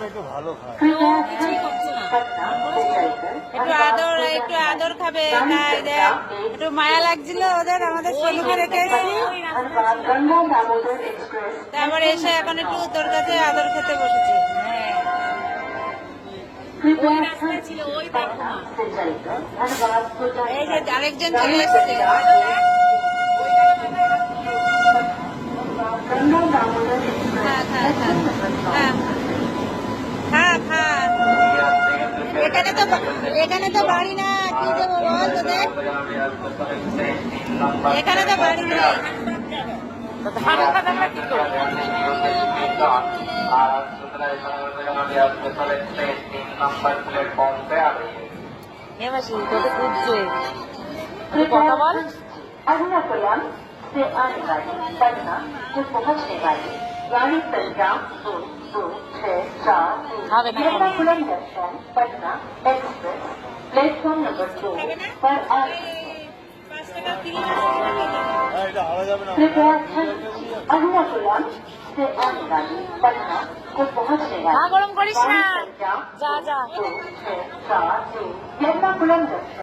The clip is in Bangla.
একটু ভালো খায়। একটু আদর খাবে, তাই দেখ একটু মায়া লাগছিল ওদের, আমাদের সোনুকে রেখে এসেছি। তারপরে এসে এখন একটু তোর কাছে আদর খেতে বসেছে। এই যে আরেকজন চলে এসেছে। এখানে তো বাড়ি না, কি দেবো বল তোদের, এখানে তো বাড়ি নেই। কথা বল। एर्नाकुलम से आने वाली पटना को पहुंचने वाली गाड़ी संख्या 2264 Ernakulam junction Patna express platform number 2 पर आ रही है। कृपया एर्नाकुलम से आने वाली पटना को पहुंचने वाली गाड़ी संख्या 2264 एर्नाकुलम जंक्शन